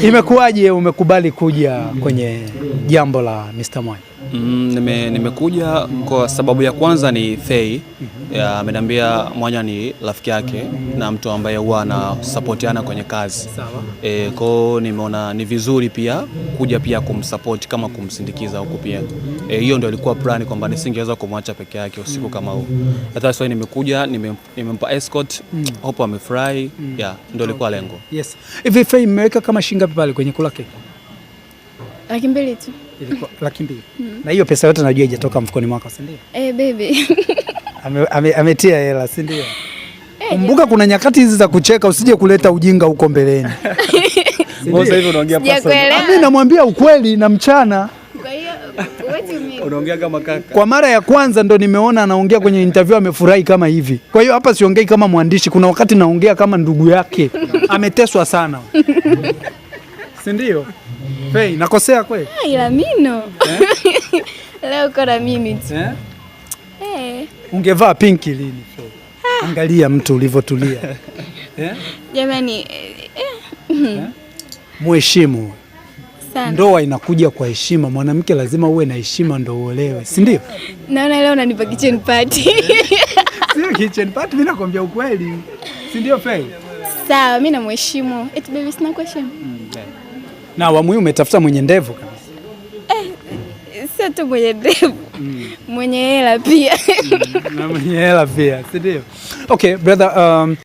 Imekuwaje umekubali kuja kwenye jambo la Mr. Mwanya? Nimekuja kwa sababu ya kwanza ni Faye. Ameniambia Mwanya ni rafiki yake na mtu ambaye huwa anasupportiana kwenye kazi. Sawa. Kwa nimeona ni vizuri pia kuja pia kumsupport kama kumsindikiza huko pia. Hiyo ndio ilikuwa plan kwamba nisingeweza kumwacha peke yake usiku kama huu. Hata sasa nimekuja nimempa escort, hope amefurahi. Ndio ilikuwa lengo. Yes. Hivi Faye mmeweka kama shilingi ngapi pale kwenye kula keki? 200 tu. Ilikuwa 200. Na hiyo pesa yote najua haijatoka mfukoni mwako, si ndio? Baby. Ametia hela, si ndio? Kumbuka kuna nyakati hizi za kucheka, usije kuleta ujinga huko mbeleni. Sasa hivi unaongea pasa. Mimi namwambia ukweli na mchana. Kwa hiyo wewe unaongea kama kaka. Kwa mara ya kwanza ndo nimeona anaongea kwenye interview amefurahi kama hivi. Kwa hiyo hapa siongei kama mwandishi, kuna wakati naongea kama ndugu yake. Ameteswa sana. Si ndio? Faye, nakosea kweli? ila mino. Leo kona mimi tu. Ungevaa pinki lini Faye? Angalia mtu ulivyotulia. Jamani, Muheshimu. sana. Ndoa inakuja kwa heshima, mwanamke lazima uwe na heshima ndo uolewe, si ndio? Naona leo unanipa kitchen party. Sio kitchen party, mimi nakwambia ukweli. Si ndio Faye? Sawa, mimi namheshimu. Eti baby sina kuheshimu. Na awamu hii umetafuta mwenye ndevu kabisa. Sio tu mwenye ndevu. Mwenye hela pia. Na mwenye hela pia, si ndio? Okay, brother,